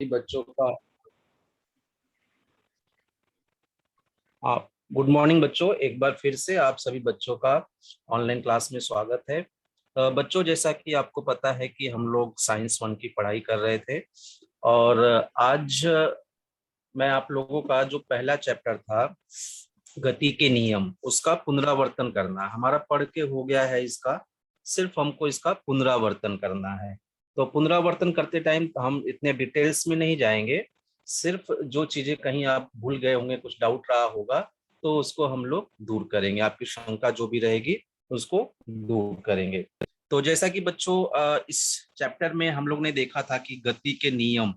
बच्चों का आप गुड मॉर्निंग बच्चों। एक बार फिर से आप सभी बच्चों का ऑनलाइन क्लास में स्वागत है। बच्चों, जैसा कि आपको पता है कि हम लोग साइंस 1 की पढ़ाई कर रहे थे और आज मैं आप लोगों का जो पहला चैप्टर था गति के नियम, उसका पुनरावर्तन करना हमारा पढ़ के हो गया है। इसका सिर्फ हमको इसका पुनरावर्तन करना है। तो पुनरावर्तन करते टाइम हम इतने डिटेल्स में नहीं जाएंगे। सिर्फ जो चीजें कहीं आप भूल गए होंगे, कुछ डाउट रहा होगा, तो उसको हम लोग दूर करेंगे। आपकी शंका जो भी रहेगी उसको दूर करेंगे। तो जैसा कि बच्चों इस चैप्टर में हम लोग ने देखा था कि गति के नियम,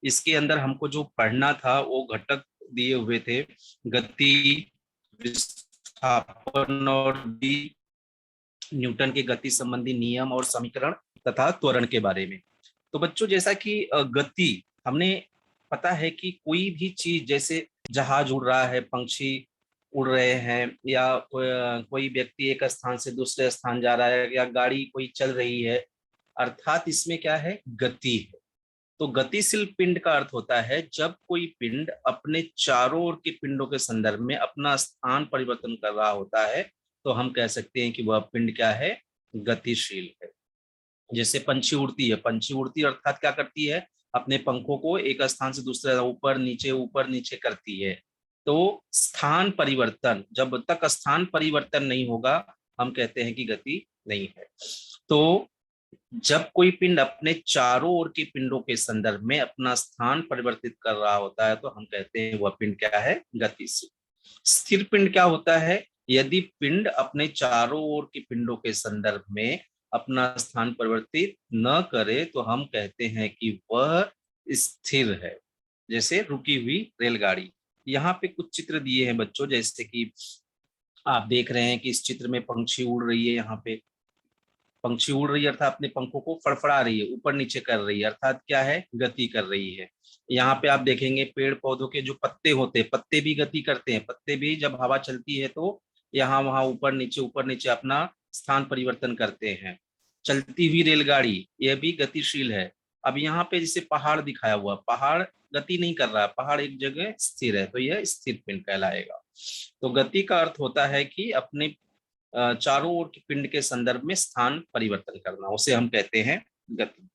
इसके अंदर हमको जो पढ़ना था वो घटक दिए हुए थे: गति, विस्थापन और न्यूटन के गति संबंधी नियम और समीकरण तथा त्वरण के बारे में। तो बच्चों, जैसा कि गति, हमने पता है कि कोई भी चीज, जैसे जहाज उड़ रहा है, पंक्षी उड़ रहे हैं, या कोई व्यक्ति एक स्थान से दूसरे स्थान जा रहा है, या गाड़ी कोई चल रही है, अर्थात इसमें क्या है? गति है। तो गतिशील पिंड का अर्थ होता है जब कोई पिंड अपने चारों ओर के पिंडों के संदर्भ में अपना स्थान परिवर्तन कर रहा होता है, तो हम कह सकते हैं कि वह पिंड क्या है? गतिशील है। जैसे पंछी उड़ती है, पंछी उड़ती है अर्थात क्या करती है? अपने पंखों को एक स्थान से दूसरे, ऊपर नीचे करती है। तो स्थान परिवर्तन, जब तक स्थान परिवर्तन नहीं होगा, हम कहते हैं कि गति नहीं है। तो जब कोई पिंड अपने चारों ओर के पिंडों के संदर्भ में अपना स्थान परिवर्तित कर रहा होता है, तो हम कहते हैं वह पिंड क्या है? गतिशील। स्थिर पिंड क्या होता है? यदि पिंड अपने चारों ओर के पिंडों के संदर्भ में अपना स्थान परिवर्तित न करे, तो हम कहते हैं कि वह स्थिर है। जैसे रुकी हुई रेलगाड़ी। यहाँ पे कुछ चित्र दिए हैं बच्चों, जैसे कि आप देख रहे हैं कि इस चित्र में पंछी उड़ रही है। यहाँ पे पंछी उड़ रही है अर्थात अपने पंखों को फड़फड़ा रही है, ऊपर नीचे कर रही है, अर्थात क्या है? गति कर रही है। यहाँ पे आप देखेंगे पेड़ पौधों के जो पत्ते होते हैं, पत्ते भी गति करते हैं। पत्ते भी जब हवा चलती है तो यहाँ वहां ऊपर नीचे अपना स्थान परिवर्तन करते हैं। चलती हुई रेलगाड़ी, यह भी गतिशील है। अब यहाँ पे जैसे पहाड़ दिखाया हुआ, पहाड़ गति नहीं कर रहा, पहाड़ एक जगह स्थिर है, तो यह स्थिर पिंड कहलाएगा। तो गति का अर्थ होता है कि अपने चारों ओर के पिंड के संदर्भ में स्थान परिवर्तन करना, उसे हम कहते हैं गति।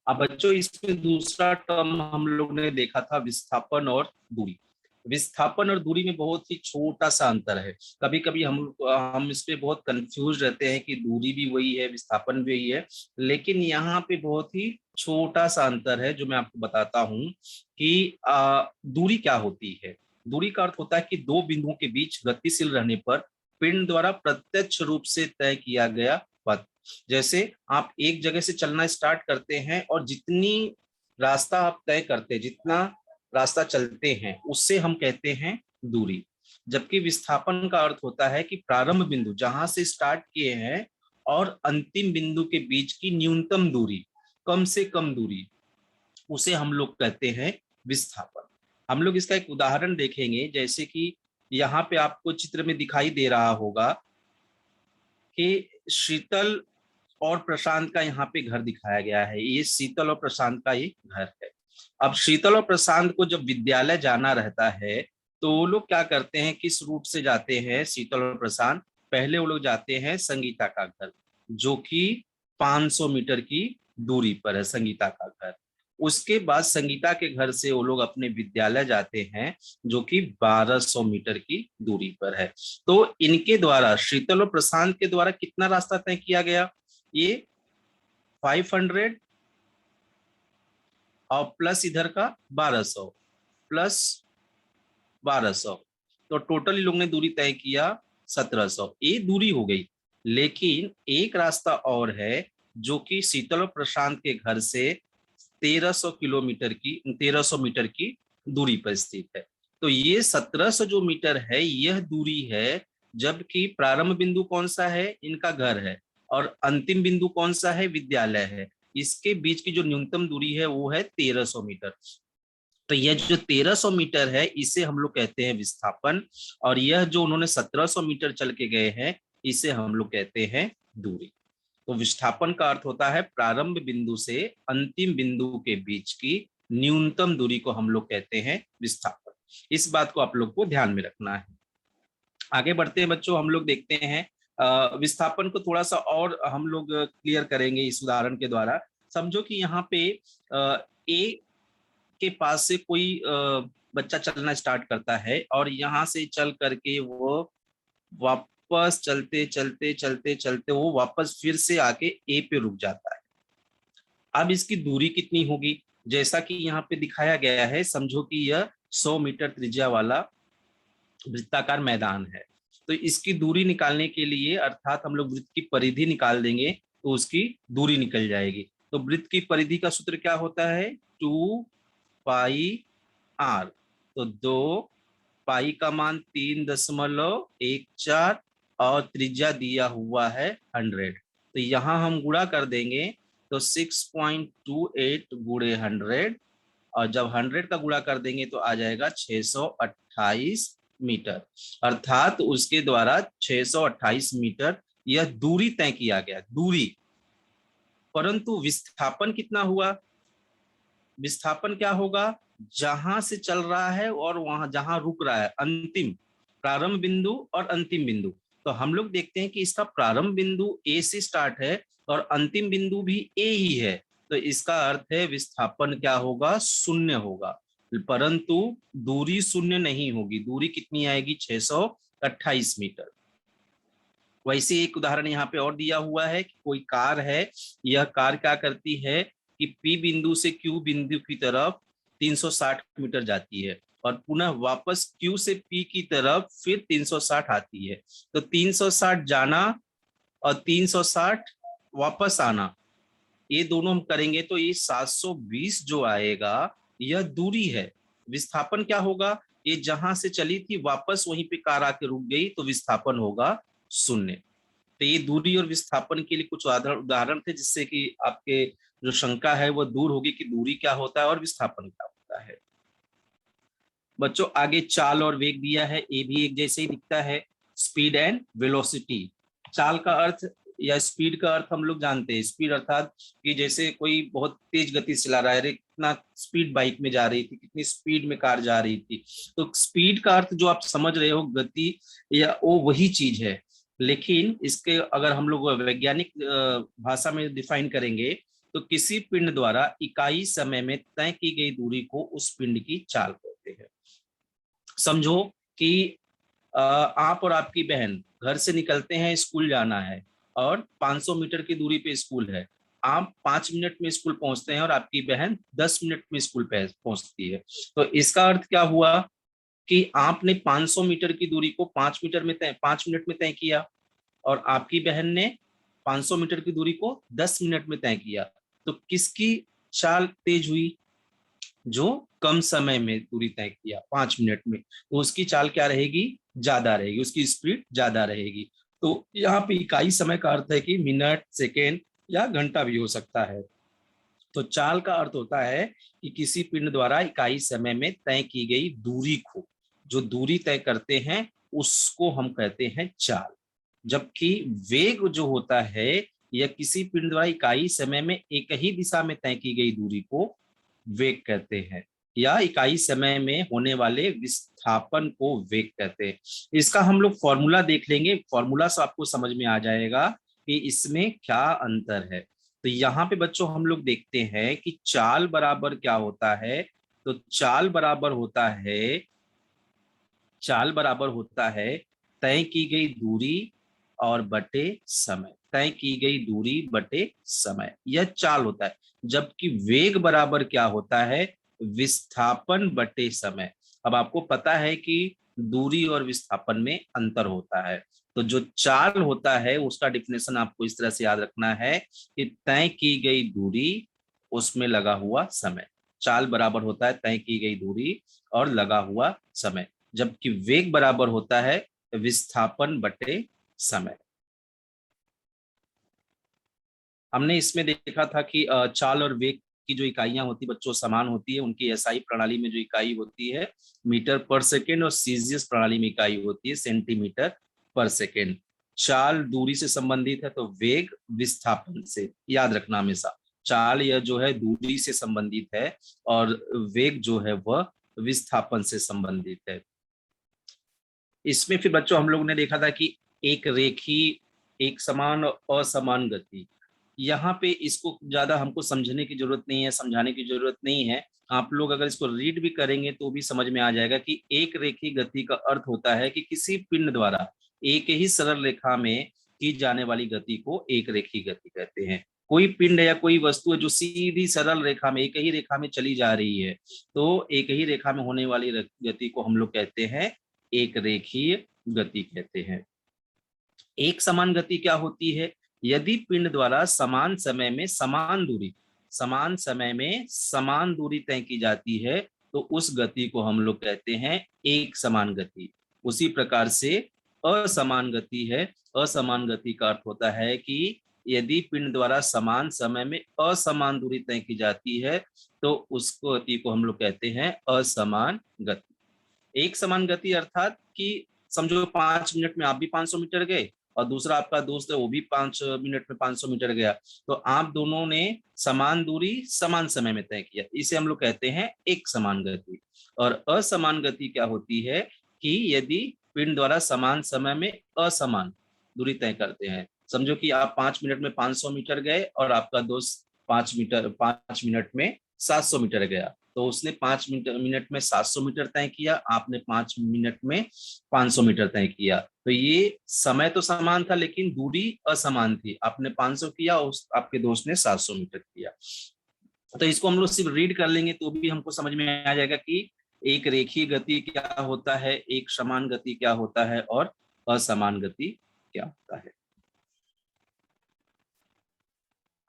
अब बच्चों, इसमें दूसरा टर्म हम लोग ने देखा था विस्थापन और दूरी। विस्थापन और दूरी में बहुत ही छोटा सा अंतर है। कभी कभी हम इस पे बहुत कंफ्यूज रहते हैं कि दूरी भी वही है, विस्थापन भी वही है, लेकिन यहाँ पे बहुत ही छोटा सा अंतर है जो मैं आपको बताता हूँ कि दूरी क्या होती है। दूरी का अर्थ होता है कि दो बिंदुओं के बीच गतिशील रहने पर पिंड द्वारा प्रत्यक्ष रूप से तय किया गया पथ। जैसे आप एक जगह से चलना स्टार्ट करते हैं और जितनी रास्ता आप तय करते हैं, जितना रास्ता चलते हैं, उससे हम कहते हैं दूरी। जबकि विस्थापन का अर्थ होता है कि प्रारंभ बिंदु जहां से स्टार्ट किए हैं और अंतिम बिंदु के बीच की न्यूनतम दूरी, कम से कम दूरी, उसे हम लोग कहते हैं विस्थापन। हम लोग इसका एक उदाहरण देखेंगे, जैसे कि यहाँ पे आपको चित्र में दिखाई दे रहा होगा कि शीतल और प्रशांत का यहाँ पे घर दिखाया गया है। ये शीतल और प्रशांत का ये घर है। अब शीतल और प्रशांत को जब विद्यालय जाना रहता है, तो वो लोग क्या करते हैं, किस रूट से जाते हैं? शीतल और प्रशांत पहले वो लोग जाते हैं संगीता का घर, जो कि 500 मीटर की दूरी पर है, संगीता का घर। उसके बाद संगीता के घर से वो लोग अपने विद्यालय जाते हैं, जो कि 1200 मीटर की दूरी पर है। तो इनके द्वारा, शीतल और प्रशांत के द्वारा कितना रास्ता तय किया गया? ये 500 और प्लस इधर का 1200 प्लस 1200, तो टोटल इन लोग ने दूरी तय किया 1700। ये दूरी हो गई। लेकिन एक रास्ता और है जो कि शीतल और प्रशांत के घर से 1300 मीटर की दूरी पर स्थित है। तो ये 1700 जो मीटर है, यह दूरी है। जबकि प्रारंभ बिंदु कौन सा है? इनका घर है। और अंतिम बिंदु कौन सा है? विद्यालय है। इसके बीच की जो न्यूनतम दूरी है वो है 1300 मीटर। तो यह जो 1300 मीटर है, इसे हम लोग कहते हैं विस्थापन। और यह जो उन्होंने 1700 मीटर चल के गए हैं, इसे हम लोग कहते हैं दूरी। तो विस्थापन का अर्थ होता है प्रारंभ बिंदु से अंतिम बिंदु के बीच की न्यूनतम दूरी को हम लोग कहते हैं विस्थापन। इस बात को आप लोग को ध्यान में रखना है। आगे बढ़ते हैं बच्चों, हम लोग देखते हैं विस्थापन को थोड़ा सा और हम लोग क्लियर करेंगे इस उदाहरण के द्वारा। समझो कि यहाँ पे ए के पास से कोई बच्चा चलना स्टार्ट करता है और यहाँ से चल करके वो वापस चलते चलते चलते चलते वो वापस फिर से आके ए पे रुक जाता है। अब इसकी दूरी कितनी होगी? जैसा कि यहाँ पे दिखाया गया है, समझो कि यह 100 मीटर त्रिज्या वाला वृत्ताकार मैदान है। तो इसकी दूरी निकालने के लिए अर्थात हम लोग वृत्त की परिधि निकाल देंगे तो उसकी दूरी निकल जाएगी। तो वृत्त की परिधि का सूत्र क्या होता है? 2 पाई आर। तो 2 पाई का मान 3.14 और त्रिज्या दिया हुआ है 100। तो यहाँ हम गुणा कर देंगे तो 6.28 गुणे 100, और जब 100 का गुणा कर देंगे तो आ जाएगा 628 मीटर। अर्थात उसके द्वारा 628 मीटर यह दूरी तय किया गया, दूरी। परंतु विस्थापन कितना हुआ? विस्थापन क्या होगा? जहां से चल रहा है और वहां जहां रुक रहा है, अंतिम प्रारंभ बिंदु और अंतिम बिंदु। तो हम लोग देखते हैं कि इसका प्रारंभ बिंदु ए से स्टार्ट है और अंतिम बिंदु भी ए ही है। तो इसका अर्थ है विस्थापन क्या होगा? शून्य होगा। परंतु दूरी शून्य नहीं होगी, दूरी कितनी आएगी? 628 मीटर। वैसे एक उदाहरण यहाँ पे और दिया हुआ है कि कोई कार है, यह कार क्या करती है कि पी बिंदु से क्यू बिंदु की तरफ 360 मीटर जाती है और पुनः वापस क्यू से पी की तरफ फिर 360 आती है। तो 360 जाना और 360 वापस आना, ये दोनों हम करेंगे तो ये 720 जो आएगा यह दूरी है। विस्थापन क्या होगा? ये जहां से चली थी वापस वहीं पे कार आके रुक गई तो विस्थापन होगा शून्य। तो ये दूरी और विस्थापन के लिए कुछ उदाहरण थे जिससे कि आपके जो शंका है वो दूर होगी कि दूरी क्या होता है और विस्थापन क्या होता है। बच्चों आगे चाल और वेग दिया है, ये भी एक जैसे ही दिखता है, स्पीड एंड वेलोसिटी। चाल का अर्थ या स्पीड का अर्थ हम लोग जानते हैं। स्पीड अर्थात कि जैसे कोई बहुत तेज गति से चला रहा है, कितना स्पीड बाइक में जा रही थी, कितनी स्पीड में कार जा रही थी। तो स्पीड का अर्थ जो आप समझ रहे हो, गति, या वो वही चीज है। लेकिन इसके अगर हम लोग वैज्ञानिक भाषा में डिफाइन करेंगे तो किसी पिंड द्वारा इकाई समय में तय की गई दूरी को उस पिंड की चाल कहते हैं। समझो कि आप और आपकी बहन घर से निकलते हैं, स्कूल जाना है और 500 मीटर की दूरी पे स्कूल है। आप 5 मिनट में स्कूल पहुंचते हैं और आपकी बहन 10 मिनट में स्कूल पहुंचती है। तो इसका अर्थ क्या हुआ कि आपने 500 मीटर की दूरी को 5 मिनट में तय किया और आपकी बहन ने 500 मीटर की दूरी को 10 मिनट में तय किया। तो किसकी चाल तेज हुई? जो कम समय में दूरी तय किया 5 मिनट में, तो उसकी चाल क्या रहेगी? ज्यादा रहेगी, उसकी स्पीड ज्यादा रहेगी। तो यहाँ पे इकाई समय का अर्थ है कि मिनट, सेकेंड या घंटा भी हो सकता है। तो चाल का अर्थ होता है कि किसी पिंड द्वारा इकाई समय में तय की गई दूरी को, जो दूरी तय करते हैं उसको हम कहते हैं चाल। जबकि वेग जो होता है यह किसी पिंड द्वारा इकाई समय में एक ही दिशा में तय की गई दूरी को वेग कहते हैं, या इकाई समय में होने वाले विस्थापन को वेग कहते हैं। इसका हम लोग फॉर्मूला देख लेंगे, फॉर्मूला से आपको समझ में आ जाएगा कि इसमें क्या अंतर है। तो यहाँ पे बच्चों हम लोग देखते हैं कि चाल बराबर क्या होता है। तो चाल बराबर होता है तय की गई दूरी और बटे समय, तय की गई दूरी बटे समय, यह चाल होता है। जबकि वेग बराबर क्या होता है? विस्थापन बटे समय। अब आपको पता है कि दूरी और विस्थापन में अंतर होता है। तो जो चाल होता है उसका डिफिनेशन आपको इस तरह से याद रखना है कि तय की गई दूरी उसमें लगा हुआ समय। चाल बराबर होता है तय की गई दूरी और लगा हुआ समय, जबकि वेग बराबर होता है विस्थापन बटे समय। हमने इसमें देखा था कि चाल और वेग की जो इकाइयां होती बच्चों समान होती है। उनकी एसआई प्रणाली में जो इकाई होती है मीटर पर सेकेंड और सीजीएस प्रणाली में इकाई होती है सेंटीमीटर पर सेकेंड। चाल दूरी से संबंधित है, तो वेग विस्थापन से, याद रखना हमेशा। चाल यह जो है दूरी से संबंधित है और वेग जो है वह विस्थापन से संबंधित है। इसमें फिर बच्चों हम लोग ने देखा था कि एक रेखी, एक समान और असमान गति, यहाँ पे इसको ज्यादा हमको समझने की जरूरत नहीं है, समझाने की जरूरत नहीं है। आप लोग अगर इसको रीड भी करेंगे तो भी समझ में आ जाएगा कि एक रेखी गति का अर्थ होता है कि किसी पिंड द्वारा एक ही सरल रेखा में की जाने वाली गति को एक रेखी गति कहते हैं। कोई पिंड या कोई वस्तु है जो सीधी सरल रेखा में, एक ही रेखा में चली जा रही है, तो एक ही रेखा में होने वाली गति को हम लोग कहते हैं एक रेखीय गति कहते हैं। एक समान गति क्या होती है? यदि पिंड द्वारा समान समय में समान दूरी तय की जाती है तो उस गति को हम लोग कहते हैं एक समान गति। उसी प्रकार से असमान गति है। असमान गति का अर्थ होता है कि यदि पिंड द्वारा समान समय में असमान दूरी तय की जाती है तो उस गति को हम लोग कहते हैं असमान गति। एक समान गति अर्थात कि समझो 5 मिनट में आप भी 500 मीटर गए और दूसरा आपका दोस्त है वो भी 5 मिनट में 500 मीटर गया, तो आप दोनों ने समान दूरी समान समय में तय किया, इसे हम लोग कहते हैं एक समान गति। और असमान गति क्या होती है कि यदि पिंड द्वारा समान समय में असमान दूरी तय करते हैं। समझो कि आप 5 मिनट में 500 मीटर गए और आपका दोस्त 5 मिनट में 700 मीटर गया, तो उसने 5 मिनट में 700 मीटर तय किया, आपने 5 मिनट में 500 मीटर तय किया। तो ये समय तो समान था लेकिन दूरी असमान थी, आपने 500 किया, उस आपके दोस्त ने 700 मीटर किया। तो इसको हम लोग सिर्फ रीड कर लेंगे तो भी हमको समझ में आ जाएगा कि एक रेखीय गति क्या होता है, एक समान गति क्या होता है और असमान गति क्या होता है।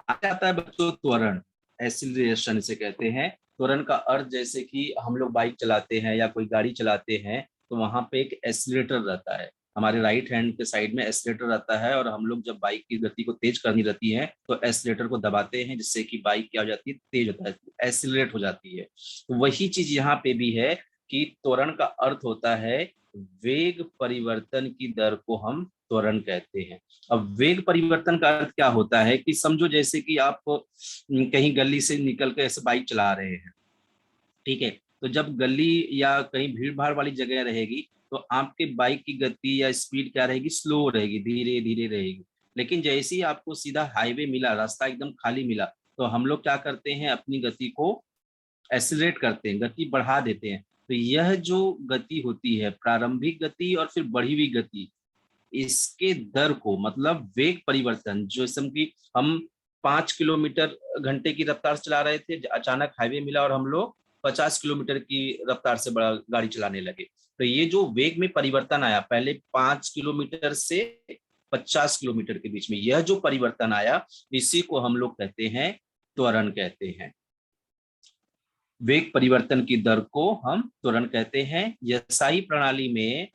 आगे आता है बच्चों त्वरण, एक्सीलरेशन इसे कहते हैं। त्वरण का अर्थ जैसे कि हम लोग बाइक चलाते हैं या कोई गाड़ी चलाते हैं तो वहां पे एक एक्सीलरेटर रहता है, हमारे राइट हैंड के साइड में एक्सीलरेटर रहता है, और हम लोग जब बाइक की गति को तेज करनी रहती है तो एक्सीलरेटर को दबाते हैं जिससे कि बाइक क्या हो जाती है, तेज होता है, एक्सीलरेट हो जाती है। तो वही चीज यहाँ पे भी है कि त्वरण का अर्थ होता है वेग परिवर्तन की दर को हम त्वरण कहते हैं। अब वेग परिवर्तन का अर्थ क्या होता है कि समझो जैसे कि आप कहीं गली से निकल कर ऐसे बाइक चला रहे हैं, ठीक है, तो जब गली या कहीं भीड़ भाड़ वाली जगह रहेगी तो आपके बाइक की गति या स्पीड क्या रहेगी, स्लो रहेगी, धीरे धीरे रहेगी। लेकिन जैसे ही आपको सीधा हाईवे मिला, रास्ता एकदम खाली मिला, तो हम लोग क्या करते हैं, अपनी गति को एक्सीलरेट करते हैं, गति बढ़ा देते हैं। तो यह जो गति होती है, प्रारंभिक गति और फिर बढ़ी हुई गति, इसके दर को मतलब वेग परिवर्तन, जो कि हम 5 किलोमीटर घंटे की रफ्तार से चला रहे थे, अचानक हाईवे मिला और हम लोग 50 किलोमीटर की रफ्तार से बड़ा गाड़ी चलाने लगे, तो ये जो वेग में परिवर्तन आया, पहले 5 किलोमीटर से 50 किलोमीटर के बीच में यह जो परिवर्तन आया, इसी को हम लोग कहते हैं त्वरण कहते हैं। वेग परिवर्तन की दर को हम त्वरण कहते हैं। यसाई प्रणाली में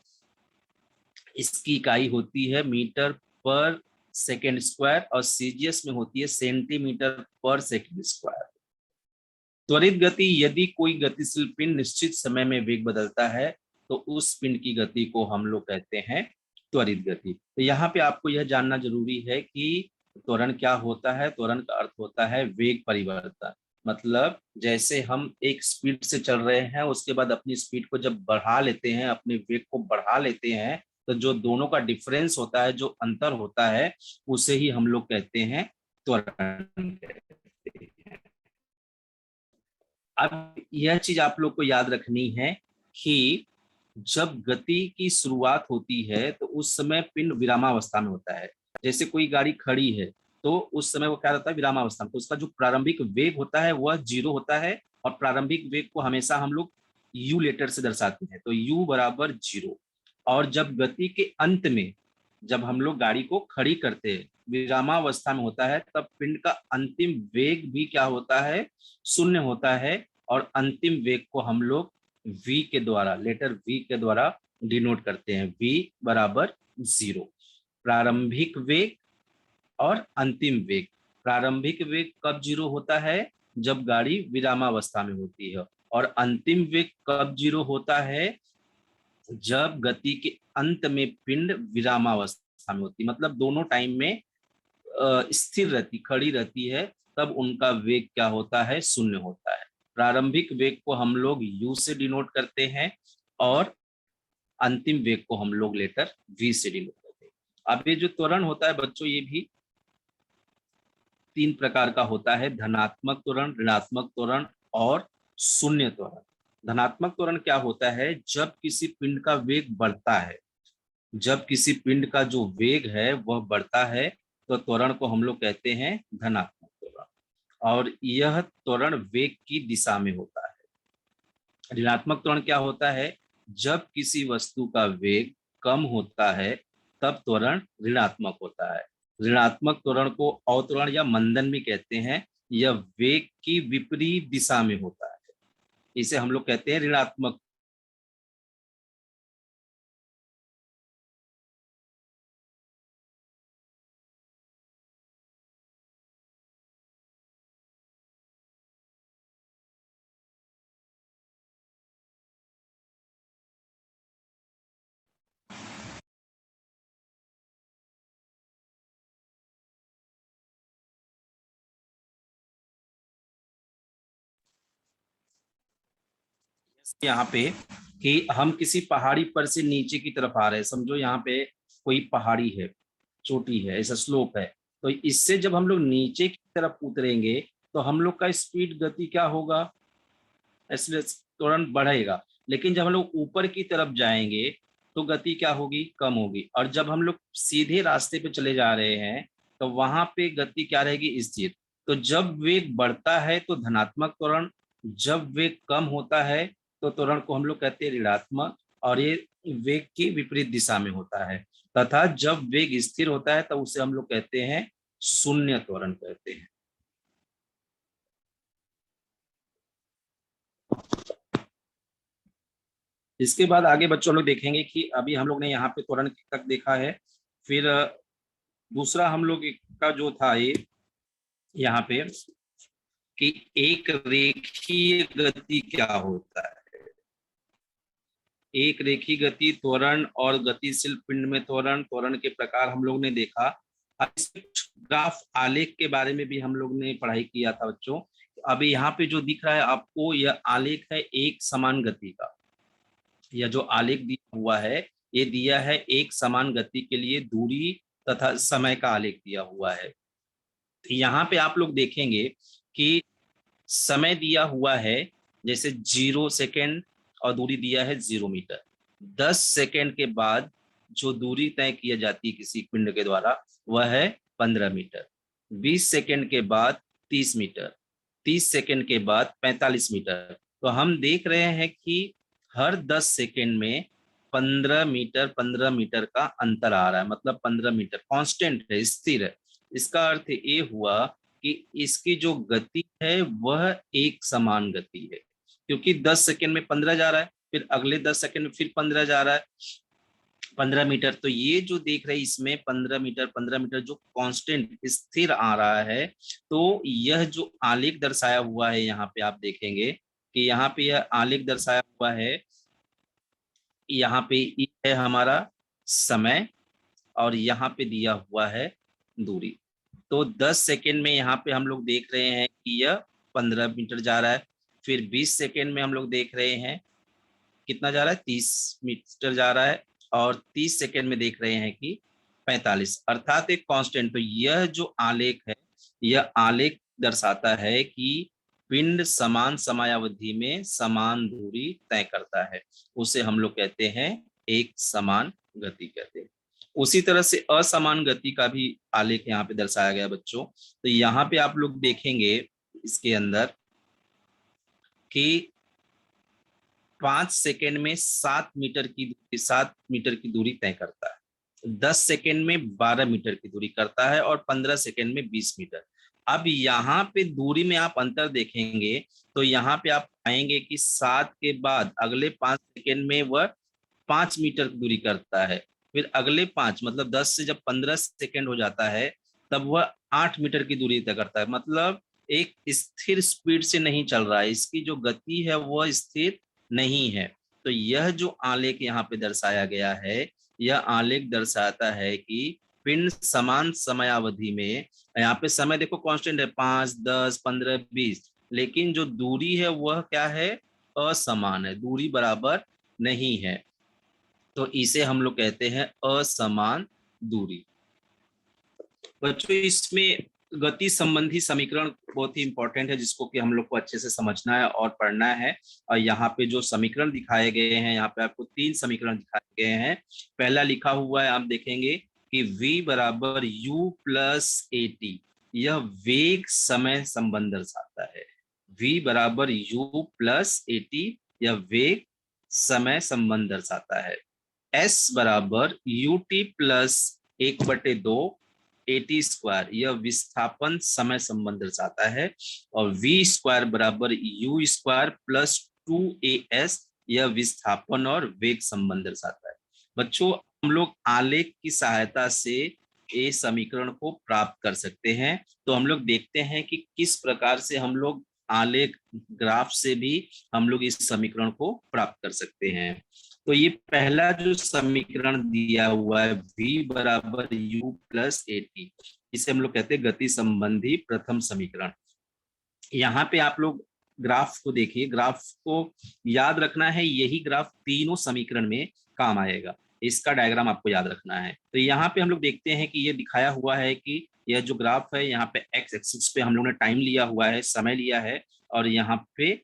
इसकी इकाई होती है मीटर पर सेकेंड स्क्वायर और सीजीएस में होती है सेंटीमीटर पर सेकेंड स्क्वायर। त्वरित गति, यदि कोई गतिशील पिंड निश्चित समय में वेग बदलता है तो उस पिंड की गति को हम लोग कहते हैं त्वरित गति। तो यहाँ पे आपको यह जानना जरूरी है कि त्वरण क्या होता है। त्वरण का अर्थ होता है वेग परिवर्तन, मतलब जैसे हम एक स्पीड से चल रहे हैं, उसके बाद अपनी स्पीड को जब बढ़ा लेते हैं, अपने वेग को बढ़ा लेते हैं, तो जो दोनों का डिफरेंस होता है, जो अंतर होता है, उसे ही हम लोग कहते हैं त्वरण कहते हैं। अब यह चीज आप लोग को याद रखनी है कि जब गति की शुरुआत होती है तो उस समय पिंड विरामावस्था में होता है। जैसे कोई गाड़ी खड़ी है तो उस समय वो क्या रहता है, विरामावस्था में, तो उसका जो प्रारंभिक वेग होता है वह 0 होता है, और प्रारंभिक वेग को हमेशा हम लोग यू लेटर से दर्शाते हैं, तो यू बराबर 0। और जब गति के अंत में, जब हम लोग गाड़ी को खड़ी करते हैं, विरामावस्था में होता है, तब पिंड का अंतिम वेग भी क्या होता है, 0 होता है, और अंतिम वेग को हम लोग v के द्वारा, लेटर v के द्वारा डिनोट करते हैं, v बराबर 0। प्रारंभिक वेग और अंतिम वेग। प्रारंभिक वेग कब 0 होता है, जब गाड़ी विरामावस्था में होती है, और अंतिम वेग कब 0 होता है, जब गति के अंत में पिंड विरामावस्था में होती है, मतलब दोनों टाइम में स्थिर रहती, खड़ी रहती है, तब उनका वेग क्या होता है, शून्य होता है। प्रारंभिक वेग को हम लोग u से डिनोट करते हैं और अंतिम वेग को हम लोग लेटर v से डिनोट करते हैं। अब ये जो त्वरण होता है बच्चों, ये भी 3 प्रकार का होता है, धनात्मक त्वरण, ऋणात्मक त्वरण और शून्य त्वरण। धनात्मक त्वरण क्या होता है, जब किसी पिंड का वेग बढ़ता है, जब किसी पिंड का जो वेग है वह बढ़ता है, तो त्वरण को हम लोग कहते हैं धनात्मक त्वरण, और यह त्वरण वेग की दिशा में होता है। ऋणात्मक त्वरण क्या होता है, जब किसी वस्तु का वेग कम होता है, तब त्वरण ऋणात्मक होता है। ऋणात्मक त्वरण को अवत्वरण या मंदन भी कहते हैं। यह वेग की विपरीत दिशा में होता है, इसे हम लोग कहते हैं ऋणात्मक। यहाँ पे कि हम किसी पहाड़ी पर से नीचे की तरफ आ रहे हैं, समझो यहाँ पे कोई पहाड़ी है, चोटी है, ऐसा स्लोप है, तो इससे जब हम लोग नीचे की तरफ उतरेंगे तो हम लोग का स्पीड, गति क्या होगा, तुरंत बढ़ेगा। लेकिन जब हम लोग ऊपर की तरफ जाएंगे तो गति क्या होगी, कम होगी। और जब हम लोग सीधे रास्ते पे चले जा रहे हैं तो वहां पे गति क्या रहेगी, स्थिर। तो जब वेग बढ़ता है तो धनात्मक त्वरण, जब वेग कम होता है तो त्वरण को हम लोग कहते हैं ऋणात्मक, और ये वेग की विपरीत दिशा में होता है। तथा जब वेग स्थिर होता है तो उसे हम लोग कहते हैं शून्य त्वरण कहते हैं। इसके बाद आगे बच्चों लोग देखेंगे कि अभी हम लोग ने यहाँ पे त्वरण तक देखा है। फिर दूसरा हम लोग का जो था ये यहाँ पे कि एक रेखीय गति क्या होता है। एक रेखीय गति, त्वरण और गतिशील पिंड में त्वरण, त्वरण के प्रकार हम लोग ने देखा। अब इसमें ग्राफ आलेख के बारे में भी हम लोग ने पढ़ाई किया था बच्चों। अभी यहाँ पे जो दिख रहा है आपको, यह आलेख है एक समान गति का। यह जो आलेख दिया हुआ है, ये दिया है एक समान गति के लिए दूरी तथा समय का आलेख दिया हुआ है। यहाँ पे आप लोग देखेंगे कि समय दिया हुआ है जैसे 0 सेकेंड, और दूरी दिया है 0 मीटर। 10 सेकेंड के बाद जो दूरी तय की जाती है किसी पिंड के द्वारा, वह है 15 मीटर। 20 सेकेंड के बाद 30 मीटर। 30 सेकेंड के बाद 45 मीटर। तो हम देख रहे हैं कि हर 10 सेकेंड में 15 मीटर 15 मीटर का अंतर आ रहा है, मतलब 15 मीटर कांस्टेंट है, स्थिर है। इसका अर्थ ये हुआ कि इसकी जो गति है वह एक समान गति है, क्योंकि 10 सेकेंड में 15 जा रहा है, फिर अगले 10 सेकेंड में फिर 15 जा रहा है, 15 मीटर। तो ये जो देख रहे हैं इसमें 15 मीटर 15 मीटर जो कांस्टेंट स्थिर आ रहा है। तो यह जो आलेख दर्शाया हुआ है यहाँ पे आप देखेंगे कि यहाँ पे यह आलेख दर्शाया हुआ है। यहाँ पे ये है हमारा समय, और यहाँ पे दिया हुआ है दूरी। तो 10 सेकेंड में यहाँ पे हम लोग देख रहे हैं कि यह 15 मीटर जा रहा है। फिर 20 सेकेंड में हम लोग देख रहे हैं कितना जा रहा है, 30 मीटर जा रहा है। और 30 सेकेंड में देख रहे हैं कि 45, अर्थात एक कांस्टेंट। तो यह जो आलेख है, यह आलेख दर्शाता है कि पिंड समान समयावधि में समान दूरी तय करता है, उसे हम लोग कहते हैं एक समान गति कहते हैं। उसी तरह से असमान गति का भी आलेख यहाँ पे दर्शाया गया बच्चों। तो यहाँ पे आप लोग देखेंगे इसके अंदर कि 5 सेकेंड में 7 मीटर की दूरी तय करता है, 10 सेकेंड में 12 मीटर की दूरी करता है, और 15 सेकेंड में 20 मीटर। अब यहाँ पे दूरी में आप अंतर देखेंगे तो यहाँ पे आप पाएंगे कि 7 के बाद अगले 5 सेकेंड में वह 5 मीटर की दूरी करता है। फिर अगले 5, मतलब 10 से जब 15 सेकेंड हो जाता है तब वह 8 मीटर की दूरी तय करता है। मतलब एक स्थिर स्पीड से नहीं चल रहा है, इसकी जो गति है वह स्थिर नहीं है। तो यह जो आलेख यहाँ पे दर्शाया गया है, यह आलेख दर्शाता है कि पिंड समान समयावधि में, यहाँ पे समय देखो कांस्टेंट है 5, 10, 15, 20, लेकिन जो दूरी है वह क्या है, असमान है, दूरी बराबर नहीं है, तो इसे हम लोग कहते हैं असमान दूरी। बच्चों इसमें गति संबंधी समीकरण बहुत ही इंपॉर्टेंट है, जिसको कि हम लोग को अच्छे से समझना है और पढ़ना है। और यहाँ पे जो समीकरण दिखाए गए हैं, यहाँ पे आपको 3 समीकरण दिखाए गए हैं। पहला लिखा हुआ है, आप देखेंगे कि v बराबर u प्लस ए टी, यह वेग समय संबंध दर्शाता है। v बराबर u प्लस ए टी, यह वेग समय संबंध दर्शाता है। s बराबर U T plus 1/2 eighty square, यह विस्थापन समय संबंध दर्शाता है। और वी स्क्वायर बराबर यू स्क्वायर प्लस 2as, यह विस्थापन और वेग संबंध दर्शाता है। बच्चों हम लोग आलेख की सहायता से ये समीकरण को प्राप्त कर सकते हैं। तो हम लोग देखते हैं कि किस प्रकार से हम लोग आलेख ग्राफ से भी हम लोग इस समीकरण को प्राप्त कर सकते हैं। तो ये पहला जो समीकरण दिया हुआ है v बराबर u प्लस ए टी, इसे हम लोग कहते हैं गति संबंधी प्रथम समीकरण। यहाँ पे आप लोग ग्राफ को देखिए, ग्राफ को याद रखना है, यही ग्राफ तीनों समीकरण में काम आएगा, इसका डायग्राम आपको याद रखना है। तो यहाँ पे हम लोग देखते हैं कि ये दिखाया हुआ है कि यह जो ग्राफ है, यहाँ पे एक्स एक्सिस पे हम लोग ने टाइम लिया हुआ है, समय लिया है, और यहाँ पे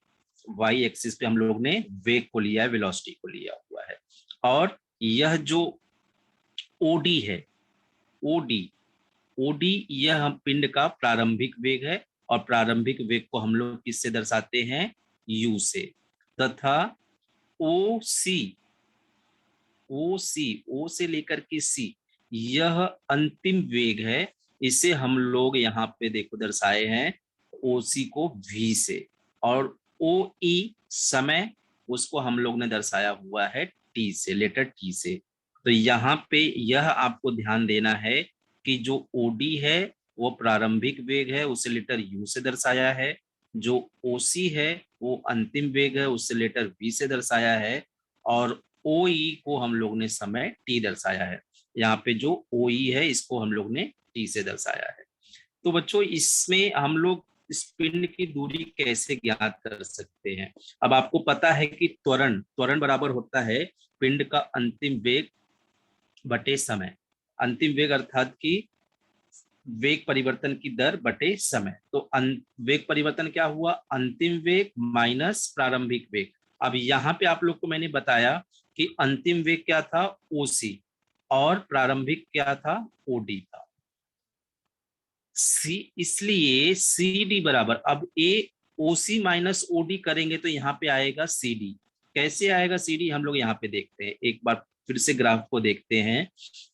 वाई एक्सिस पे हम लोग ने वेग को लिया है, वेलोसिटी को लिया हुआ है। और यह जो ओडी है, ओडी ओडी यह पिंड का प्रारंभिक वेग है, और प्रारंभिक वेग को हम लोग किससे दर्शाते हैं, यू से। तथा ओ सी, ओ से लेकर के सी, यह अंतिम वेग है, इसे हम लोग यहाँ पे देखो दर्शाए हैं ओ सी को वी से। और ओ ई समय, उसको हम लोग ने दर्शाया हुआ है टी से, लेटर टी से। तो यहाँ पे यह आपको ध्यान देना है कि जो ओडी है वो प्रारंभिक वेग है, उसे लेटर यू से दर्शाया है। जो ओसी है वो अंतिम वेग है, उसे लेटर वी से दर्शाया है। और ओ ई को हम लोग ने समय टी दर्शाया है। यहाँ पे जो ओ ई है इसको हम लोग ने टी से दर्शाया है। तो बच्चों इसमें हम लोग इस पिंड की दूरी कैसे ज्ञात कर सकते हैं। अब आपको पता है कि त्वरण, त्वरण बराबर होता है पिंड का अंतिम वेग बटे समय। अंतिम वेग अर्थात कि वेग परिवर्तन की दर बटे समय। तो वेग परिवर्तन क्या हुआ, अंतिम वेग माइनस प्रारंभिक वेग। अब यहाँ पे आप लोग को मैंने बताया कि अंतिम वेग क्या था, ओसी, और प्रारंभिक क्या था, ओडी था। सी, इसलिए सी डी बराबर, अब ए ओसी माइनस ओडी करेंगे तो यहाँ पे आएगा सी डी। कैसे आएगा सी डी, हम लोग यहाँ पे देखते हैं, एक बार फिर से ग्राफ को देखते हैं।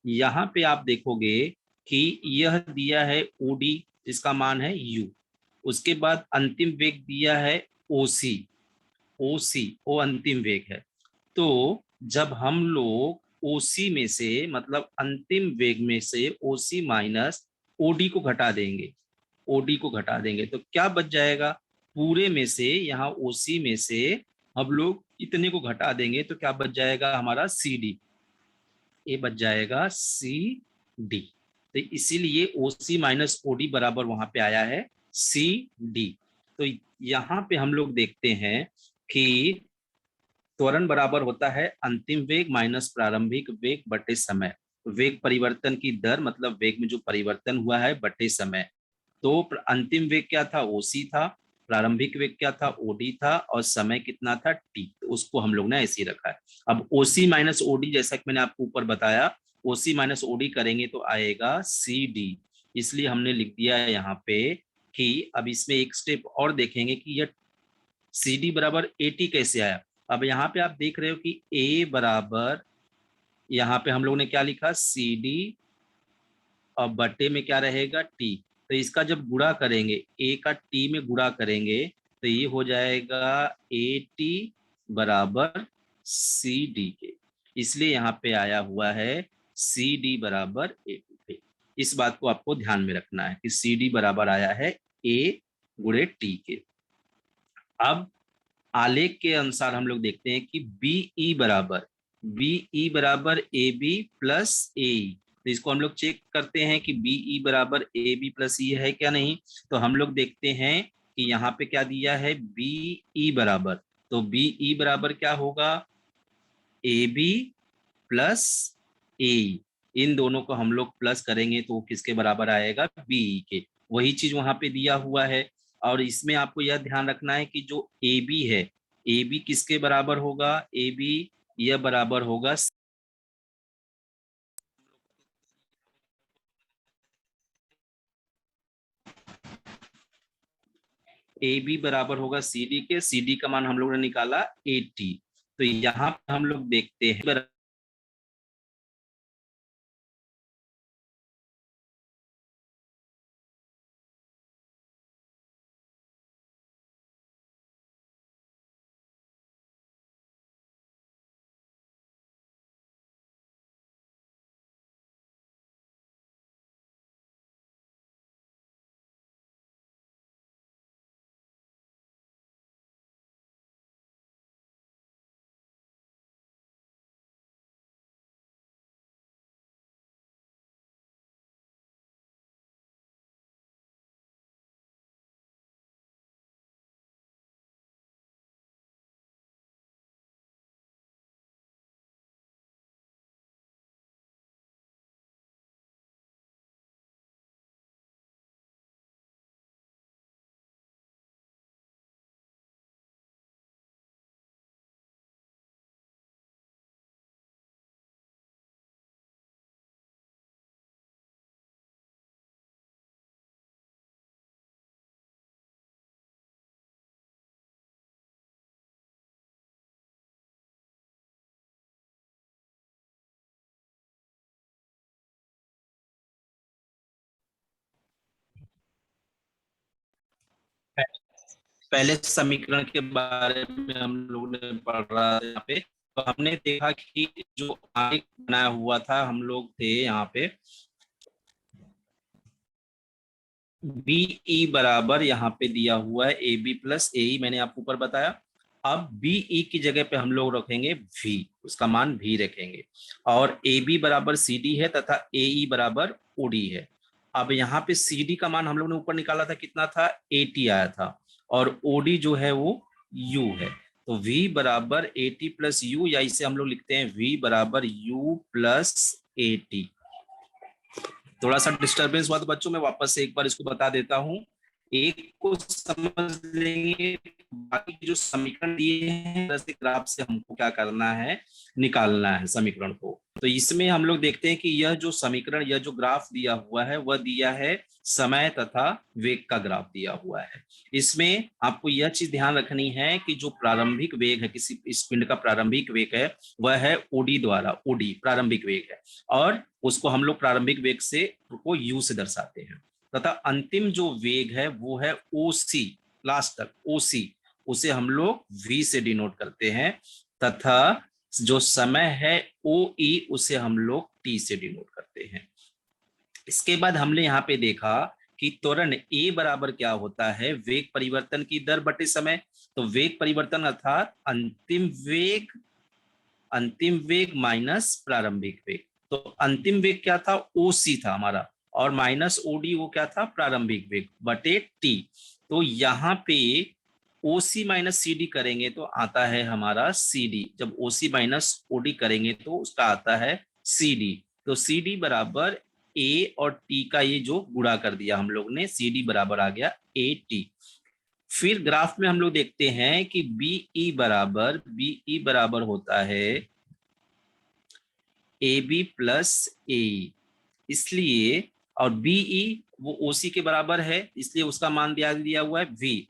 यहाँ पे आप देखोगे कि यह दिया है ओडी, जिसका मान है यू। उसके बाद अंतिम वेग दिया है ओसी, ओसी वो अंतिम वेग है। तो जब हम लोग ओसी में से, मतलब अंतिम वेग में से ओसी माइनस ओडी को घटा देंगे, ओडी को घटा देंगे तो क्या बच जाएगा, पूरे में से, यहाँ ओसी में से हम लोग इतने को घटा देंगे तो क्या बच जाएगा हमारा सी डी, ये बच जाएगा सी डी। तो इसीलिए ओसी माइनस ओडी बराबर वहां पे आया है सी डी। तो यहाँ पे हम लोग देखते हैं कि त्वरण बराबर होता है अंतिम वेग माइनस प्रारंभिक वेग बटे समय। वेग परिवर्तन की दर, मतलब वेग में जो परिवर्तन हुआ है, बटे समय। तो अंतिम वेग क्या था, ओसी था, प्रारंभिक वेग क्या था, ओडी था, और समय कितना था, टी। तो उसको हम लोग ने ऐसे ही रखा है। अब ओसी माइनस ओडी, जैसा कि मैंने आपको ऊपर बताया, ओसी माइनस ओडी करेंगे तो आएगा सी डी। इसलिए हमने लिख दिया है यहाँ पे कि अब इसमें एक स्टेप और देखेंगे कि यह सी डी बराबर ए टी कैसे आया। अब यहाँ पे आप देख रहे हो कि ए बराबर, यहाँ पे हम लोग ने क्या लिखा, सी डी, और बटे में क्या रहेगा, टी। तो इसका जब गुणा करेंगे, ए का टी में गुणा करेंगे तो ये हो जाएगा ए टी बराबर सी डी के। इसलिए यहाँ पे आया हुआ है सी डी बराबर ए टी के। इस बात को आपको ध्यान में रखना है कि सी डी बराबर आया है ए गुणे टी के। अब आलेख के अनुसार हम लोग देखते हैं कि बीई बराबर, BE बराबर AB प्लस AE। तो इसको हम लोग चेक करते हैं कि BE बराबर AB प्लस E है क्या नहीं। तो हम लोग देखते हैं कि यहाँ पे क्या दिया है, BE बराबर, तो BE बराबर क्या होगा, AB प्लस AE। इन दोनों को हम लोग प्लस करेंगे तो किसके बराबर आएगा, BE के। वही चीज वहां पे दिया हुआ है। और इसमें आपको यह ध्यान रखना है कि जो AB है, AB किसके बराबर होगा, AB यह बराबर होगा, AB बराबर होगा CD के। CD का मान हम लोगों ने निकाला 80। तो यहाँ पे हम लोग देखते हैं, पहले समीकरण के बारे में हम लोग ने पढ़ रहा है यहाँ पे। तो हमने देखा कि जो आगे बनाया हुआ था, हम लोग थे यहाँ पे BE बराबर, यहाँ पे दिया हुआ है AB प्लस AE, मैंने आपको ऊपर बताया। अब BE की जगह पे हम लोग रखेंगे V, उसका मान V रखेंगे। और AB बराबर CD है तथा AE बराबर OD है। अब यहाँ पे CD का मान हम लोग ने ऊपर निकाला था, कितना था, 80 आया था। और OD जो है वो U है। तो V बराबर 80 प्लस U, या इसे हम लोग लिखते हैं V बराबर U प्लस 80। थोड़ा सा डिस्टरबेंस हुआ तो बच्चों मैं वापस से एक बार इसको बता देता हूँ। एक को समझ लेंगे, बाकी जो समीकरण दिए हैं जैसे ग्राफ से हमको क्या करना है, निकालना है समीकरण को। तो इसमें हम लोग देखते हैं कि यह जो समीकरण, यह जो ग्राफ दिया हुआ है, वह दिया है समय तथा वेग का ग्राफ दिया हुआ है। इसमें आपको यह चीज ध्यान रखनी है कि जो प्रारंभिक वेग है, किसी इस पिंड का प्रारंभिक वेग है, वह है ओडी द्वारा, ओडी प्रारंभिक वेग है। और उसको हम लोग प्रारंभिक वेग से को यू से दर्शाते हैं। तथा अंतिम जो वेग है वो है ओसी, लास्ट तक ओसी, उसे हम लोग वी से डिनोट करते हैं। तथा जो समय है ओ ई, उसे हम लोग टी से डिनोट करते हैं। इसके बाद हमने यहाँ पे देखा कि त्वरण ए बराबर क्या होता है, वेग परिवर्तन की दर बटे समय। तो वेग परिवर्तन अर्थात अंतिम वेग माइनस प्रारंभिक वेग। तो अंतिम वेग क्या था, ओसी था हमारा, और माइनस ओडी वो क्या था, प्रारंभिक वेग बटे टी। तो यहाँ पे ओसी माइनस सी डी करेंगे तो आता है हमारा सी डी। जब ओसी माइनस ओडी करेंगे तो उसका आता है सी डी। तो सी डी बराबर ए और टी का ये जो गुणा कर दिया हम लोग ने, सी डी बराबर आ गया ए टी। फिर ग्राफ में हम लोग देखते हैं कि बीई बराबर होता है ए बी प्लस ए, इसलिए, और बीई वो ओसी के बराबर है, इसलिए उसका मान दिया हुआ है वी।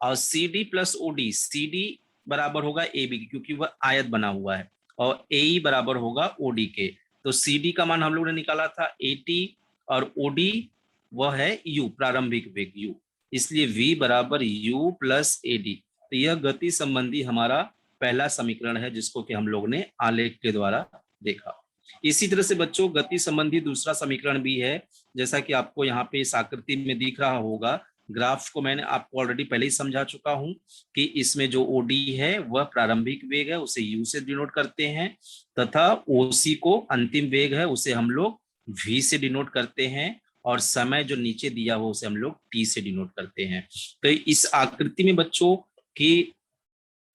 और C D plus OD, C D बराबर होगा ए बी, क्योंकि वह आयत बना हुआ है। और ए बराबर होगा ओडी के। तो सी डी का मान हम लोग ने निकाला था 80, और ओडी वह है यू, प्रारंभिक वेग यू, इसलिए v बराबर u प्लस ए डी। तो यह गति संबंधी हमारा पहला समीकरण है, जिसको कि हम लोग ने आलेख के द्वारा देखा। इसी तरह से बच्चों गति संबंधी दूसरा समीकरण भी है, जैसा कि आपको यहाँ पे इस आकृति में दिख रहा होगा। ग्राफ को मैंने आपको ऑलरेडी पहले ही समझा चुका हूं कि इसमें जो ओडी है वह प्रारंभिक वेग है, उसे यू से डिनोट करते हैं, तथा ओसी को अंतिम वेग है, उसे हम लोग वी से डिनोट करते हैं, और समय जो नीचे दिया हुआ उसे हम लोग टी से डिनोट करते हैं। तो इस आकृति में बच्चों की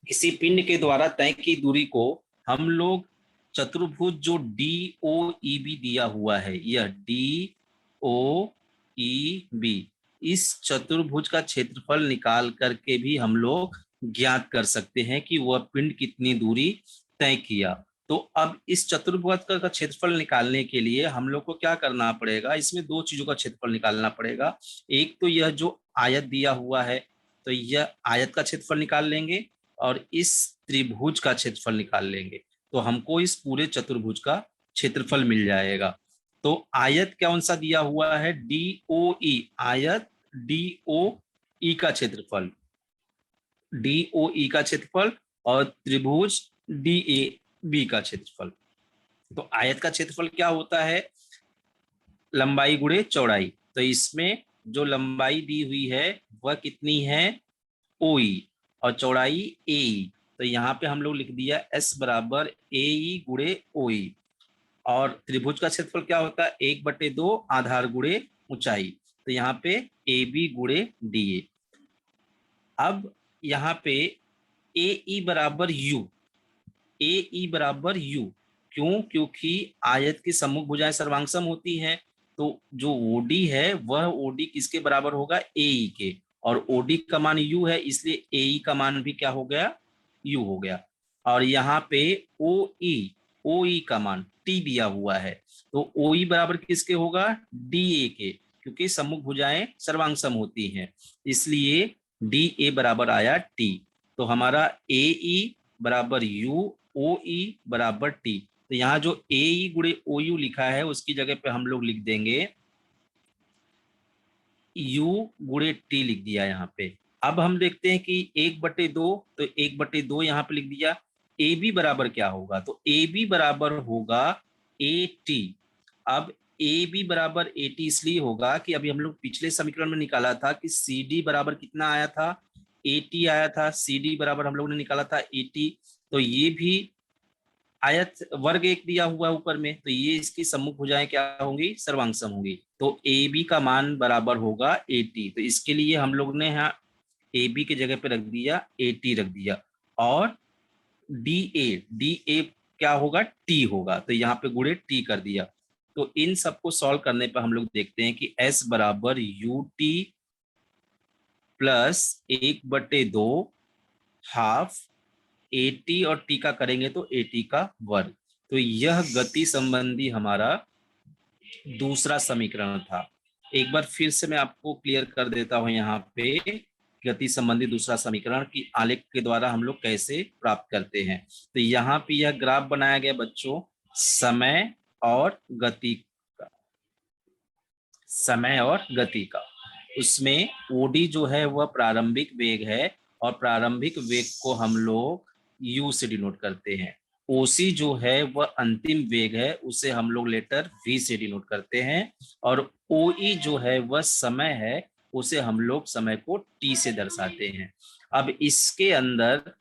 किसी पिंड के द्वारा तय की दूरी को हम लोग चतुर्भुज जो डी ओ ई बी दिया हुआ है, यह डी ओ ई बी, इस चतुर्भुज का क्षेत्रफल निकाल करके भी हम लोग ज्ञात कर सकते हैं कि वह पिंड कितनी दूरी तय किया। तो अब इस चतुर्भुज का क्षेत्रफल निकालने के लिए हम लोग को क्या करना पड़ेगा, इसमें दो चीजों का क्षेत्रफल निकालना पड़ेगा। एक तो यह जो आयत दिया हुआ है, तो यह आयत का क्षेत्रफल निकाल लेंगे, और इस त्रिभुज का क्षेत्रफल निकाल लेंगे, तो हमको इस पूरे चतुर्भुज का क्षेत्रफल मिल जाएगा। तो आयत कौन सा दिया हुआ है, डी ओ ई, आयत डी ओ ई का क्षेत्रफल, डी ओ ई का क्षेत्रफल, और त्रिभुज डी ए बी का क्षेत्रफल। तो आयत का क्षेत्रफल क्या होता है, लंबाई गुणे चौड़ाई। तो इसमें जो लंबाई दी हुई है वह कितनी है, ओ ई, और चौड़ाई ए ई। तो यहाँ पे हम लोग लिख दिया एस बराबर ए ई गुणे ओ ई। और त्रिभुज का क्षेत्रफल क्या होता है, 1/2 आधार गुणे ऊंचाई, तो यहाँ पे ए बी गुणे डी ए। अब यहाँ पे ए ई बराबर यू, ए ई बराबर यू, क्यों, क्योंकि आयत की सम्मुख भुजाएं सर्वांगसम होती हैं। तो जो ओडी है वह ओडी किसके बराबर होगा, ए ई के, और ओडी का मान यू है, इसलिए ए ई का मान भी क्या हो गया, यू हो गया। और यहाँ पे ओ ई का मान टी दिया हुआ है, तो ओ ई बराबर किसके होगा, डी ए के, क्योंकि सम्मुख भुजाएं सर्वांगसम होती हैं, इसलिए डी ए बराबर आया टी। तो हमारा ए ई बराबर यू, ओ ई बराबर टी। तो यहाँ जो ए ई गुणे ओ यू लिखा है उसकी जगह पे हम लोग लिख देंगे यू गुणे टी, लिख दिया यहाँ पे। अब हम देखते हैं कि 1/2, तो 1/2 यहाँ पे लिख दिया। ए बी बराबर क्या होगा, तो ए बी बराबर होगा ए टी। अब ए बी बराबर ए टी इसलिए होगा कि अभी हम लोग पिछले समीकरण में निकाला था कि सी डी बराबर कितना आया था, ए टी आया था, सी डी बराबर हम लोग ने निकाला था ए टी। तो ये भी आयत वर्ग एक दिया हुआ है ऊपर में, तो ये इसकी सम्मुख भुजाएं क्या होंगी, सर्वांगसम होंगी। तो ए बी का मान बराबर होगा ए टी, तो इसके लिए हम लोग ने यहाँ ए बी की जगह पे रख दिया ए टी रख दिया, और डी ए क्या होगा, टी होगा, तो यहाँ पे गुणे टी कर दिया। तो इन सबको सॉल्व करने पर हम लोग देखते हैं कि एस बराबर U T plus 1/2 half A T, और टी का करेंगे तो ए टी का वर्ग। तो यह गति संबंधी हमारा दूसरा समीकरण था। एक बार फिर से मैं आपको क्लियर कर देता हूं यहाँ पे गति संबंधी दूसरा समीकरण की आलेख के द्वारा हम लोग कैसे प्राप्त करते हैं। तो यहाँ पे यह ग्राफ बनाया गया बच्चों, समय और गति का, समय और गति का। उसमें ओडी जो है वह प्रारंभिक वेग है, और प्रारंभिक वेग को हम लोग यू से डिनोट करते हैं। ओसी जो है वह अंतिम वेग है, उसे हम लोग लेटर वी से डिनोट करते हैं, और ओई जो है वह समय है, उसे हम लोग समय को टी से दर्शाते हैं। अब इसके अंदर